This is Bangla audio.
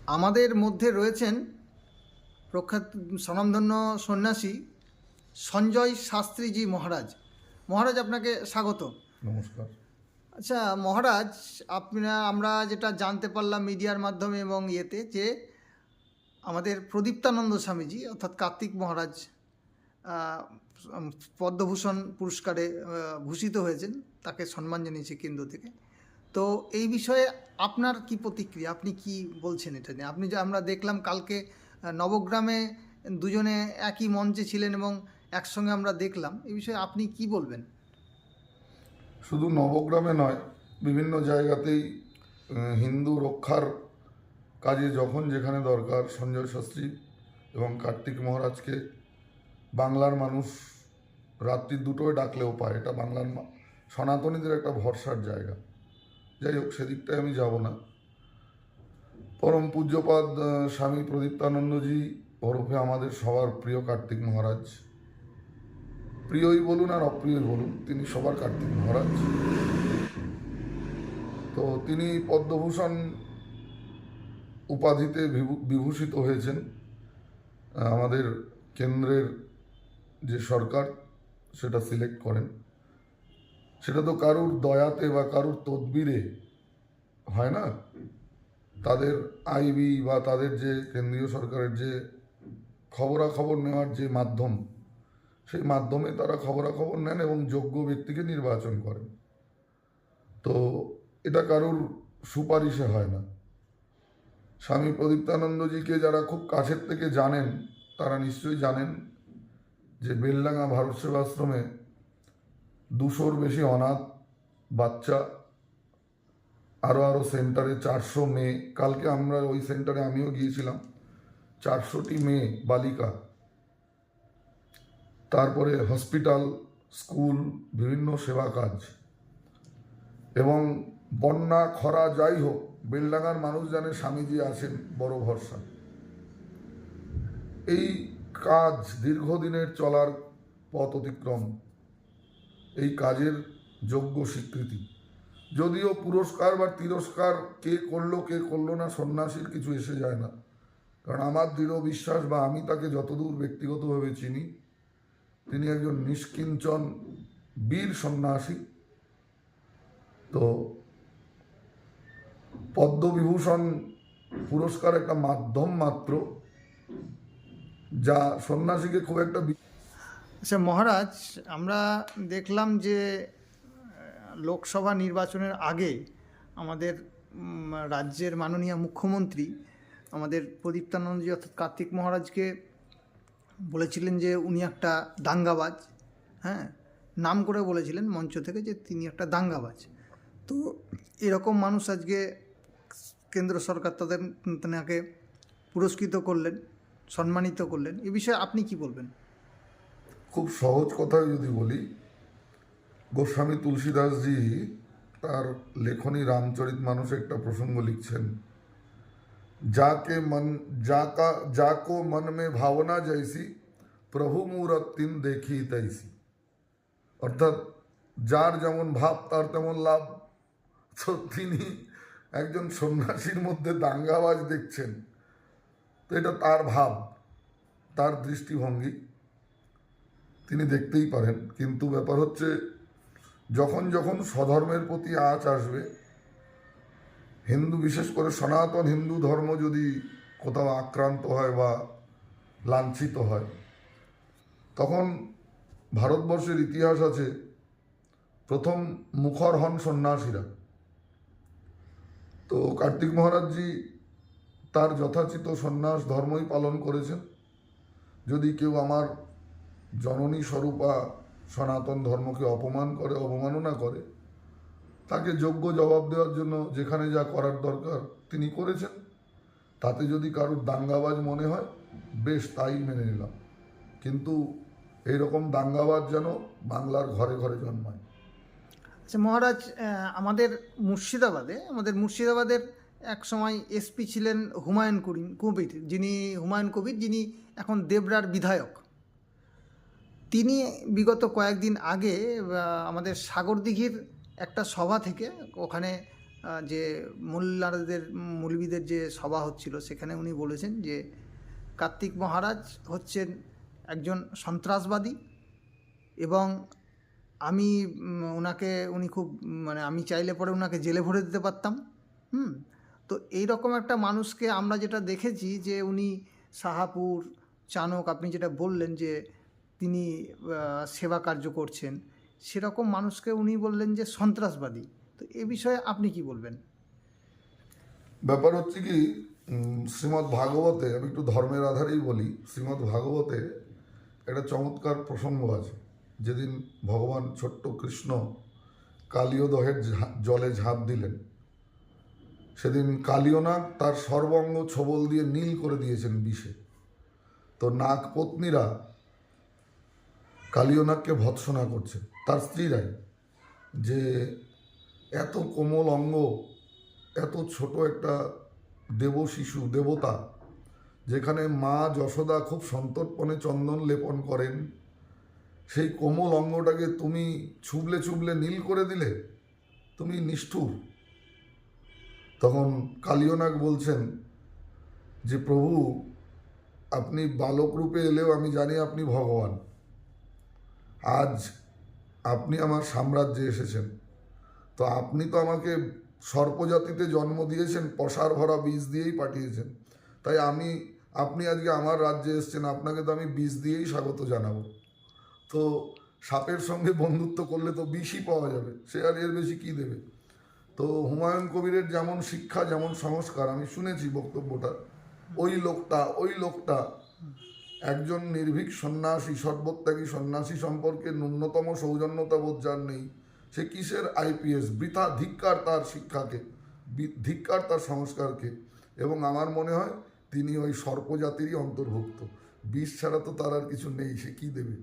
আমাদের মধ্যে রয়েছেন প্রখ্যাত স্বনামধন্য সন্ন্যাসী সঞ্জয় শাস্ত্রীজি মহারাজ। মহারাজ, আপনাকে স্বাগত। নমস্কার। আচ্ছা মহারাজ, আমরা যেটা জানতে পারলাম মিডিয়ার মাধ্যমে এবং যে আমাদের প্রদীপ্তানন্দ স্বামীজি অর্থাৎ কার্তিক মহারাজ আহ, পদ্মভূষণ পুরস্কারে ভূষিত হয়েছেন, তাকে সম্মান জানিয়েছে কেন্দ্র থেকে। তো এই বিষয়ে আপনার কি প্রতিক্রিয়া, আপনি কি বলছেন এটা নিয়ে? আমরা দেখলাম কালকে নবগ্রামে দুজনে একই মঞ্চে ছিলেন এবং একসঙ্গে আমরা দেখলাম, এই বিষয়ে আপনি কি বলবেন? শুধু নবগ্রামে নয়, বিভিন্ন জায়গাতেই হিন্দু রক্ষার কাজে যখন যেখানে দরকার সঞ্জয় শাস্ত্রী এবং কার্তিক মহারাজকে বাংলার মানুষ রাত্রি দুটোয় ডাকলেও পায়। এটা বাংলার সনাতনীদের একটা ভরসার জায়গা। যাই হোক, সেদিকটায় আমি যাব না। পরম পূজ্যপাদ স্বামী প্রদীপ্তানন্দজি ওরফে আমাদের সবার প্রিয় কার্তিক মহারাজ, প্রিয়ই বলুন আর অপ্রিয়ই বলুন, তিনি সবার কার্তিক মহারাজ। তো তিনি পদ্মভূষণ উপাধিতে বিভূষিত হয়েছেন। আমাদের কেন্দ্রের যে সরকার সেটা সিলেক্ট করেন, সেটা তো কারুর দয়াতে বা কারুর তদবিরে হয় না। তাদের আইবি বা তাদের যে কেন্দ্রীয় সরকারের যে খবরাখবর নেওয়ার যে মাধ্যম, সেই মাধ্যমে তারা খবরাখবর নেন এবং যোগ্য ব্যক্তিকে নির্বাচন করেন। তো এটা কারুর সুপারিশে হয় না। স্বামী প্রদীপ্তানন্দজিকে যারা খুব কাছের থেকে জানেন তারা নিশ্চয়ই জানেন যে বেলডাঙ্গা ভারত সেবাশ্রমে 200-র বেশি অনাথ বাচ্চা, আরও সেন্টারে 400 মেয়ে, কালকে আমরা ওই সেন্টারে আমিও গিয়েছিলাম, 400টি মেয়ে বালিকা, তারপরে হসপিটাল, স্কুল, বিভিন্ন সেবা কাজ, এবং বন্যা খরা যাই হোক বেলডাঙ্গার মানুষ জানে স্বামীজি আছেন বড় ভরসা। এই কাজ দীর্ঘদিনের চলার পথ অতিক্রম, এই কাজের যোগ্য স্বীকৃতি। যদিও পুরস্কার বা তিরস্কার কে করলো না সন্ন্যাসীর কিছু এসে যায় না, কারণ আমার দৃঢ় বিশ্বাস বা আমি তাকে যতদূর ব্যক্তিগতভাবে চিনি, তিনি একজন নিষ্কিঞ্চন বীর সন্ন্যাসী। তো পদ্মবিভূষণ পুরস্কার একটা মাধ্যম মাত্র, যা সন্ন্যাসীকে খুব একটা আচ্ছা মহারাজ, আমরা দেখলাম যে লোকসভা নির্বাচনের আগে আমাদের রাজ্যের মাননীয় মুখ্যমন্ত্রী আমাদের প্রদীপ্তানন্দজি অর্থাৎ কার্তিক মহারাজকে বলেছিলেন যে উনি একটা দাঙ্গাবাজ। হ্যাঁ, নাম করে বলেছিলেন মঞ্চ থেকে যে তিনি একটা দাঙ্গাবাজ। তো এরকম মানুষ আজকে কেন্দ্র সরকার তাকে পুরস্কৃত করলেন, সম্মানিত করলেন, এ বিষয়ে আপনি কি বলবেন? খুব সহজ কথায় যদি বলি, গোস্বামী তুলসীদাসজি তার লেখনী রামচরিত মানুষে একটা প্রসঙ্গ লিখছেন, যাকো মন মে ভাবনা জৈসি প্রভু মূরতিন দেখি তৈসি। অর্থাৎ যার যেমন ভাব তার তেমন লাভ। তো তিনি একজন সন্ন্যাসীর মধ্যে দাঙ্গাবাজ দেখছেন, তো এটা তার ভাব, তার দৃষ্টিভঙ্গি, তিনি দেখতেই পারেন। কিন্তু ব্যাপার হচ্ছে, যখন যখন স্বধর্মের প্রতি আঁচ আসবে, হিন্দু বিশেষ করে সনাতন হিন্দু ধর্ম যদি কোথাও আক্রান্ত হয় বা লাঞ্ছিত হয়, তখন ভারতবর্ষের ইতিহাস আছে প্রথম মুখর হন সন্ন্যাসীরা। তো কার্তিক মহারাজজি তার যথাচিত সন্ন্যাস ধর্মই পালন করেছেন। যদি কেউ আমার জননী স্বরূপা সনাতন ধর্মকে অপমান করে, অবমাননা করে, তাকে যোগ্য জবাব দেওয়ার জন্য যেখানে যা করার দরকার তিনি করেছেন। তাতে যদি কারুর দাঙ্গাবাজ মনে হয়, বেশ, তাই মেনে নিলাম। কিন্তু এইরকম দাঙ্গাবাজ যেন বাংলার ঘরে ঘরে জন্মায়। আচ্ছা মহারাজ, আমাদের মুর্শিদাবাদের এক সময় এসপি ছিলেন হুমায়ুন কবির, যিনি এখন দেবরার বিধায়ক। তিনি বিগত কয়েকদিন আগে আমাদের সাগরদিঘির একটা সভা থেকে ওখানে যে মৌলবীদের যে সভা হচ্ছিল সেখানে উনি বলেছেন যে কার্তিক মহারাজ হচ্ছেন একজন সন্ত্রাসবাদী এবং আমি উনি খুব মানে আমি চাইলে পরে ওনাকে জেলে ভরে দিতে পারতাম। তো এই রকম একটা মানুষকে আমরা যেটা দেখেছি যে উনি সাহাপুর চানক আপনি যেটা বললেন যে তিনি সেবা কার্য করছেন, সেরকম মানুষকে উনি বললেন যে সন্ত্রাসবাদী। তো এ বিষয়ে আপনি কি বলবেন? ব্যাপার হচ্ছে কি, শ্রীমদ্ ভাগবতে, আমি একটু ধর্মের আধারেই বলি, শ্রীমদ্ ভাগবতে একটা চমৎকার প্রসঙ্গ আছে। যেদিন ভগবান ছোট্ট কৃষ্ণ কালীয় দহের জলে ঝাঁপ দিলেন, সেদিন কালীয়নাগ তার সর্বাঙ্গ ছোবল দিয়ে নীল করে দিয়েছেন বিষে। তো নাগ পত্নীরা কালীয়নাগকে ভৎসনা করছে, তার স্ত্রীরাই, যে এত কোমল অঙ্গ, এত ছোট একটা দেব শিশু, দেবতা, যেখানে মা যশোদা খুব সন্তর্পণে চন্দন লেপন করেন, সেই কোমল অঙ্গটাকে তুমি ছুবলে ছুবলে নীল করে দিলে, তুমি নিষ্ঠুর। তখন কালীয়নাগ বলছেন যে প্রভু, আপনি বালক রূপে এলেও আমি জানি আপনি ভগবান। আজ আপনি আমার সাম্রাজ্যে এসেছেন, তো আপনি তো আমাকে সর্পজাতিতে জন্ম দিয়েছেন, পশার ভরা বীজ দিয়েই পাঠিয়েছেন, তাই আপনি আজকে আমার রাজ্যে এসেছেন, আপনাকে তো আমি বীজ দিয়েই স্বাগত জানাবো। তো সাপের সঙ্গে বন্ধুত্ব করলে তো বিষই পাওয়া যাবে, সে আর এর বেশি কী দেবে। তো হুমায়ুন কবিরের যেমন শিক্ষা, যেমন সংস্কার, আমি শুনেছি বক্তব্যটা, ওই লোকটা একজন নির্ভীক সন্ন্যাসী, সর্বত্যাগী সন্ন্যাসী সম্পর্কে ন্যূনতম সৌজন্যতা বোধ যার নেই, সে কিসের আইপিএস? বৃথা ধিক্কার তার শিক্ষাকে, ধিক্কার তার সংস্কারকে। এবং আমার মনে হয় তিনি ওই সর্পজাতিরই অন্তর্ভুক্ত। বিষ ছাড়া তো তার আর কিছু নেই, সে কী দেবে।